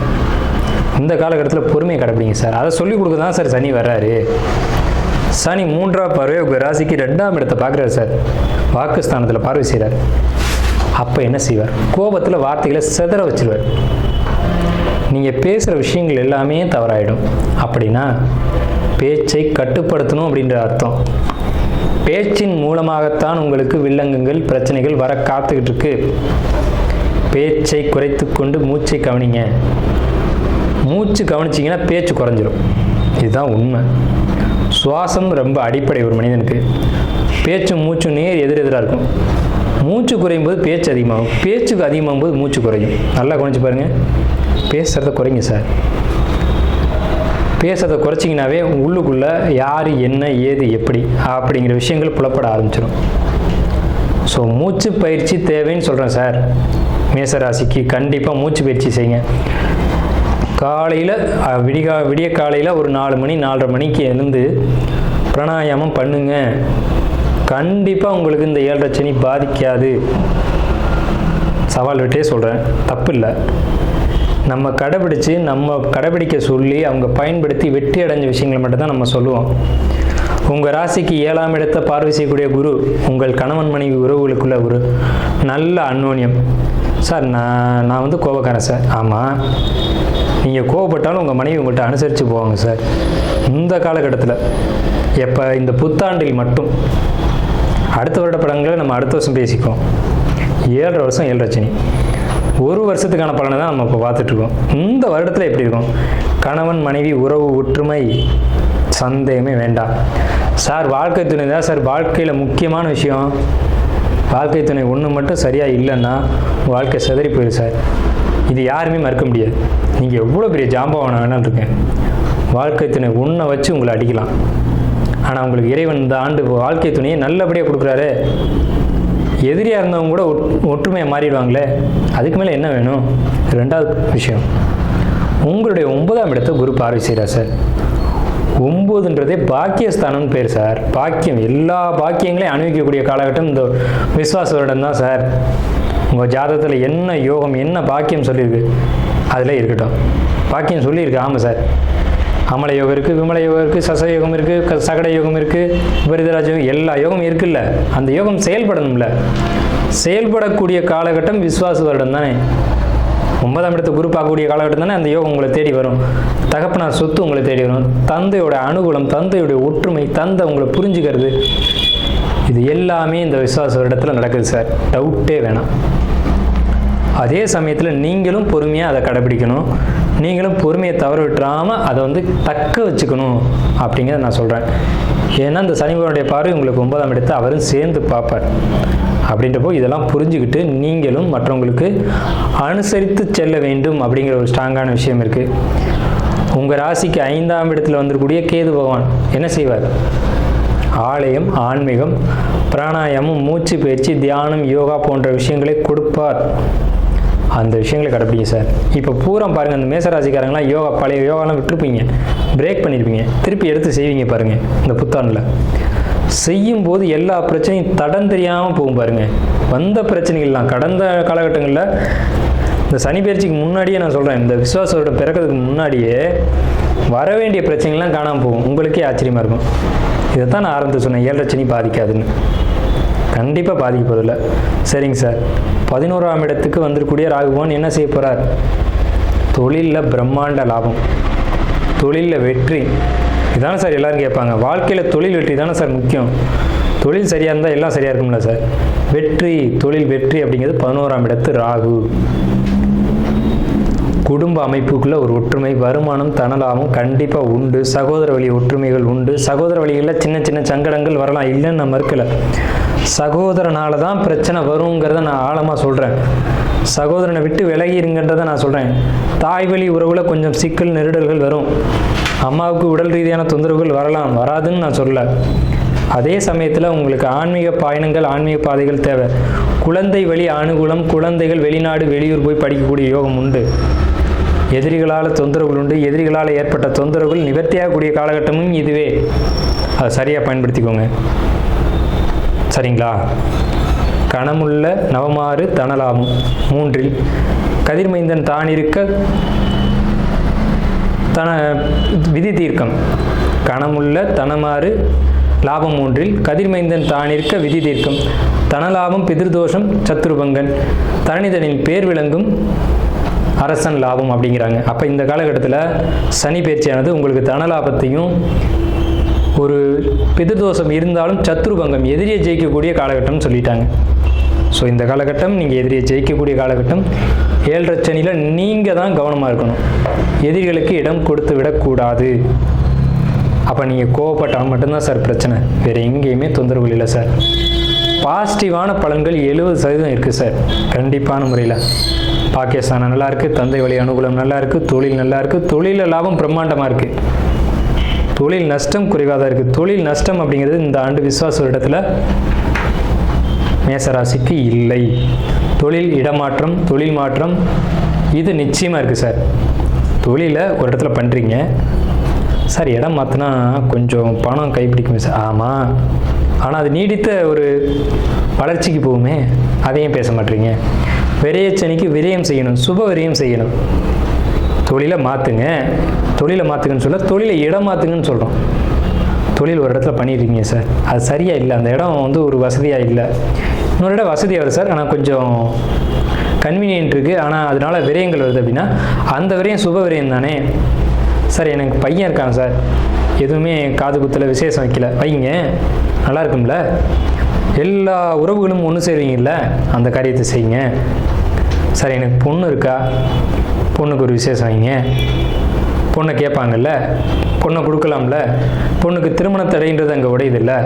இந்த காலகட்டத்தில் பொறுமையை கடைப்பிடிங்க சார். அதை சொல்லிக் கொடுக்க தான் சார் சனி வர்றாரு. சனி 3ஆம் பார்வை உங்கள் ராசிக்கு 2ஆம் இடத்தை பார்க்குறாரு சார். வாக்குஸ்தானத்தில் பார்வை செய்கிறார். அப்போ என்ன செய்வார்? கோபத்தில் வார்த்தைகளை சிதற வச்சிருவார். நீங்கள் பேசுகிற விஷயங்கள் எல்லாமே தவறாயிடும். அப்படின்னா பேச்சை கட்டுப்படுத்தணும் அப்படின்ற அர்த்தம். பேச்சின் மூலமாகத்தான் உங்களுக்கு வில்லங்கங்கள் பிரச்சனைகள் வர காத்துக்கிட்டு இருக்கு. பேச்சை குறைத்து கொண்டு மூச்சை கவனிங்க. மூச்சு கவனிச்சிங்கன்னா பேச்சு குறைஞ்சிரும். இதுதான் உண்மை. சுவாசம் ரொம்ப அடிப்படை ஒரு மனிதனுக்கு. பேச்சும் மூச்சும் நேர் எதிரெதிராக இருக்கும். மூச்சு குறையும் போது பேச்சு அதிகமாகும், பேச்சுக்கு அதிகமாகும் போது மூச்சு குறையும். நல்லா கவனிச்சு பாருங்கள். பேசுகிறத குறைங்க சார். பேசுறதை குறைச்சிங்கனாவே உள்ளுக்குள்ளே யார் என்ன ஏது எப்படி அப்படிங்கிற விஷயங்கள் புலப்பட ஆரம்பிச்சிடும். ஸோ மூச்சு பயிற்சி தேவைன்னு சொல்கிறேன் சார். மேசராசிக்கு கண்டிப்பாக மூச்சு பயிற்சி செய்யுங்க. காலையில் விடிய காலையில் ஒரு 4 மணி 4:30 மணிக்கு எழுந்து பிராணாயாமம் பண்ணுங்க. கண்டிப்பாக உங்களுக்கு இந்த 7.5 சனி பாதிக்காது. சவால் விட்டே சொல்கிறேன், தப்பு இல்லை. நம்ம கடைபிடிக்க சொல்லி அவங்க பயன்படுத்தி வெற்றி அடைஞ்ச விஷயங்களை மட்டும்தான் நம்ம சொல்லுவோம். உங்கள் ராசிக்கு 7ஆம் இடத்தை பார்வை செய்யக்கூடிய குரு உங்கள் கணவன் மனைவி உறவுகளுக்குள்ள ஒரு நல்ல அந்யோன்யம். சார் நான் வந்து கோபக்காரன் சார். ஆமாம், நீங்கள் கோபப்பட்டாலும் உங்கள் மனைவி உங்கள்கிட்ட அனுசரித்து போவாங்க சார். இந்த காலகட்டத்தில் எப்போ இந்த புத்தாண்டில் மட்டும், அடுத்த வருட படங்களை நம்ம அடுத்த வருஷம் பேசிக்குவோம். 7.5 வருஷம் 7.5 சனி. ஒரு வருஷத்துக்கான பலனை தான் நம்ம இப்போ பார்த்துட்ருக்கோம். இந்த வருடத்தில் எப்படி இருக்கும்? கணவன் மனைவி உறவு ஒற்றுமை சந்தேகமே வேண்டாம் சார். வாழ்க்கை துணை தான் சார் வாழ்க்கையில் முக்கியமான விஷயம். வாழ்க்கை துணை ஒன்று மட்டும் சரியாக இல்லைன்னா வாழ்க்கை சிதறி போயிடும் சார். இது யாருமே மறுக்க முடியாது. நீங்கள் எவ்வளோ பெரிய ஜாம்பவான வேணாலும் இருக்கேன், வாழ்க்கை துணை ஒன்றை வச்சு உங்களை அடிக்கலாம். ஆனால் உங்களுக்கு இறைவன் இந்த ஆண்டு வாழ்க்கை துணையை நல்லபடியாக கொடுக்குறாரு. எதிரியாக இருந்தவங்க கூட ஒற்றுமையாக மாறிடுவாங்களே, அதுக்கு மேலே என்ன வேணும்? 2வது விஷயம், உங்களுடைய 9ஆம் இடத்தை குரு பார்வை செய்கிறார் சார். 9ன்றதே பாக்கியஸ்தானம்னு பேர் சார். பாக்கியம், எல்லா பாக்கியங்களையும் அனுபவிக்கக்கூடிய காலகட்டம் இந்த விஸ்வாச வருடம் தான் சார். உங்கள் ஜாதகத்தில் என்ன யோகம் என்ன பாக்கியம் சொல்லியிருக்கு அதில் இருக்கட்டும். பாக்கியம் சொல்லியிருக்கு. ஆமாம் சார், அமல யோகம் இருக்குது, விமல யோகம் இருக்குது, சச யோகம் இருக்குது, சகட யோகம் இருக்குது, விபரீதராஜ யோகம், எல்லா யோகம் இருக்குல்ல. அந்த யோகம் செயல்படணும்ல. செயல்படக்கூடிய காலகட்டம் விஸ்வாச வருடம் தானே. 9ஆம் இடத்தை குரு பார்க்கக்கூடிய காலகட்டம் தானே அந்த யோகம் உங்களை தேடி வரும். தகப்பனார் சொத்து உங்களை தேடி வரும். தந்தையோட அனுகூலம், தந்தையோட ஒற்றுமை, தந்தை உங்களை புரிஞ்சுக்கிறது, இது எல்லாமே இந்த விஸ்வாச வருடத்தில் நடக்குது சார். டவுட்டே வேணாம். அதே சமயத்தில் நீங்களும் பொறுமையாக அதை கடைபிடிக்கணும். நீங்களும் பொறுமையை தவற விட்டுறாமல் அதை வந்து தக்க வச்சுக்கணும் அப்படிங்கிறத நான் சொல்கிறேன். ஏன்னா இந்த சனிபவனுடைய பார்வை உங்களுக்கு 9ஆம் இடத்தை அவரும் சேர்ந்து பார்ப்பார். அப்படின்றப்போ இதெல்லாம் புரிஞ்சுக்கிட்டு நீங்களும் மற்றவங்களுக்கு அனுசரித்து செல்ல வேண்டும் அப்படிங்கிற ஒரு ஸ்ட்ராங்கான விஷயம் இருக்குது. உங்கள் ராசிக்கு 5ஆம் இடத்துல வந்துருக்கூடிய கேது பகவான் என்ன செய்வார்? ஆலயம், ஆன்மீகம், பிராணாயாமம், மூச்சு பயிற்சி, தியானம், யோகா போன்ற விஷயங்களை கொடுப்பார். அந்த விஷயங்களை கடைப்பிடிங்க சார். இப்போ பூரம் பாருங்கள், அந்த மேசராசிக்காரங்களாம் யோகா பழைய யோகாலாம் விட்டுருப்பீங்க, பிரேக் பண்ணியிருப்பீங்க, திருப்பி எடுத்து செய்வீங்க பாருங்கள். இந்த புத்தாண்டில் செய்யும்போது எல்லா பிரச்சனையும் தடம் தெரியாமல் போகும் பாருங்கள். வந்த பிரச்சனைகள்லாம் கடந்த காலகட்டங்களில் இந்த சனி பயிற்சிக்கு முன்னாடியே நான் சொல்கிறேன், இந்த விஸ்வாசோட பிறக்கிறதுக்கு முன்னாடியே வர வேண்டிய பிரச்சனைகள்லாம் காணாமல் போகும். உங்களுக்கே ஆச்சரியமாக இருக்கும். இதைத்தான் நான் ஆரம்பத்தில் சொன்னேன், 7.5 சனி பாதிக்காதுன்னு. கண்டிப்பாக பாதிக்க போதில்லை. சரிங்க சார். 11ஆம் இடத்துக்கு வந்திருக்கூடிய ராகுபவன் என்ன செய்ய போகிறார்? தொழிலில் பிரம்மாண்ட லாபம், தொழிலில் வெற்றி. இதானே சார் எல்லோரும் கேட்பாங்க. வாழ்க்கையில் தொழில் வெற்றி தானே சார் முக்கியம். தொழில் சரியாக இருந்தால் எல்லாம் சரியாக இருக்கும்ல சார். வெற்றி, தொழில் வெற்றி அப்படிங்கிறது 11ஆம் இடத்து ராகு. குடும்ப அமைப்புக்குள்ளே ஒரு ஒற்றுமை, வருமானம், தனலாபம் கண்டிப்பாக உண்டு. சகோதர வழி ஒற்றுமைகள் உண்டு. சகோதர வழிகளில் சின்ன சின்ன சங்கடங்கள் வரலாம், இல்லைன்னு நான் மறுக்கலை. சகோதரனால தான் பிரச்சனை வருங்கிறத நான் ஆழமாக சொல்கிறேன். சகோதரனை விட்டு விலகிருங்கன்றதை நான் சொல்கிறேன். தாய் வழி உறவில் கொஞ்சம் சிக்கல் நெருடல்கள் வரும். அம்மாவுக்கு உடல் ரீதியான தொந்தரவுகள் வரலாம், வராதுன்னு நான் சொல்லலை. அதே சமயத்தில் உங்களுக்கு ஆன்மீக பயணங்கள், ஆன்மீக பாதைகள் தேவை. குழந்தை வழி அனுகூலம், குழந்தைகள் வெளிநாடு வெளியூர் போய் படிக்கக்கூடிய யோகம் உண்டு. எதிரிகளால் தொந்தரவுகள் உண்டு. எதிரிகளால் ஏற்பட்ட தொந்தரவுகள் நிவர்த்தியாகக்கூடிய காலகட்டமும் இதுவே. அதை சரியாக பயன்படுத்திக்கோங்க. சரிங்களா? கணமுள்ள நவமாறு தனலாபம் 3 கதிர்மைந்தன் தானிருக்க விதி தீர்க்கம். கணமுள்ள தனமாறு லாபம் 3 கதிர்மைந்தன் தானிருக்க விதி தீர்க்கம். தனலாபம் பிதிர்தோஷம் சத்ருபங்கன் தரணிதனில் பேர் விளங்கும் அரசன் லாபம் அப்படிங்கிறாங்க. அப்போ இந்த காலகட்டத்தில் சனி பயிற்சியானது உங்களுக்கு தனலாபத்தையும் ஒரு பிதிர்தோஷம் இருந்தாலும் சத்ருபங்கம் எதிரியை ஜெயிக்கக்கூடிய காலகட்டம்னு சொல்லிட்டாங்க. ஸோ இந்த காலகட்டம் நீங்கள் எதிரியை ஜெயிக்கக்கூடிய காலகட்டம். 7 சனியில் நீங்கள் தான் கவனமாக இருக்கணும். எதிரிகளுக்கு இடம் கொடுத்து விடக்கூடாது. அப்போ நீங்கள் கோவப்பட்டால் மட்டும்தான் சார் பிரச்சனை, வேறு எங்கேயுமே தொந்தரவு இல்லை சார். பாசிட்டிவான பலன்கள் 70% இருக்குது சார். கண்டிப்பான முறையில் பாகிஸ்தான் நல்லா இருக்குது, தந்தை வழி அனுகூலம் நல்லா இருக்குது, தொழில் நல்லா இருக்குது, தொழிலில் லாபம் பிரம்மாண்டமாக இருக்குது, தொழில் நஷ்டம் குறைவாக தான் இருக்குது. தொழில் நஷ்டம் அப்படிங்கிறது இந்த ஆண்டு விஸ்வாச இடத்துல மேசராசிக்கு இல்லை. தொழில் இடமாற்றம், தொழில் மாற்றம் இது நிச்சயமாக இருக்குது சார். தொழிலை ஒரு இடத்துல பண்ணுறீங்க சார், இடம் மாற்றினா கொஞ்சம் பணம் கைப்பிடிக்குமே சார். ஆமாம், ஆனால் அது நீடித்த ஒரு வளர்ச்சிக்கு போகுமே, அதையும் பேச மாட்டீங்க. விரயச்சனிக்கு விரயம் செய்யணும், சுப விரயம் செய்யணும். தொழிலை மாற்றுங்க, தொழிலை மாற்றுங்கன்னு சொல்ல, தொழிலை இடம் மாற்றுங்கன்னு சொல்கிறோம். தொழில் ஒரு இடத்துல பண்ணிடுறீங்க சார், அது சரியாக இல்லை, அந்த இடம் வந்து ஒரு வசதியாக இல்லை. இன்னொரு இடம் வசதியாக வருது சார், ஆனால் கொஞ்சம் கன்வீனியன்ட் இருக்குது, ஆனால் அதனால விரயங்கள் வருது அப்படின்னா அந்த விரயம் சுப விரயம் தானே சார். எனக்கு பையன் இருக்காங்க சார், எதுவுமே காது குத்தில் விசேஷம் வைக்கல, வைங்க நல்லா இருக்கும்ல. எல்லா உறவுகளும் ஒன்று சேருவீங்கல்ல, அந்த காரியத்தை செய்யுங்க சார். எனக்கு பொண்ணு இருக்கா, பொண்ணுக்கு ஒரு விசேஷம் வைங்க. பொண்ணை கேட்பாங்கல்ல, பொண்ணை கொடுக்கலாம்ல. பொண்ணுக்கு திருமண தடைன்றது அங்கே உடையதில்லை.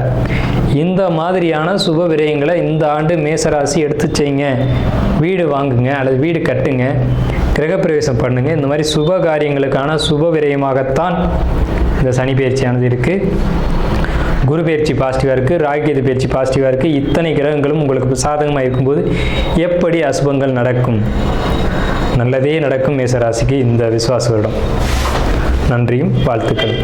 இந்த மாதிரியான சுப விரயங்களை இந்த ஆண்டு மேசராசி எடுத்து செய்யுங்க. வீடு வாங்குங்க அல்லது வீடு கட்டுங்க, கிரகப்பிரவேசம் பண்ணுங்க. இந்த மாதிரி சுப காரியங்களுக்கான சுப விரயமாகத்தான் இந்த சனி பயிற்சியானது இருக்குது. குரு பயிற்சி பாசிட்டிவாக இருக்குது, ராகுகேது பயிற்சி பாசிட்டிவாக இருக்குது. இத்தனை கிரகங்களும் உங்களுக்கு சாதகமாக இருக்கும்போது எப்படி அசுபங்கள் நடக்கும்? நல்லதே நடக்கும் மேசராசிக்கு இந்த விசுவாச வருடம். நன்றியும் வாழ்த்துக்கள்.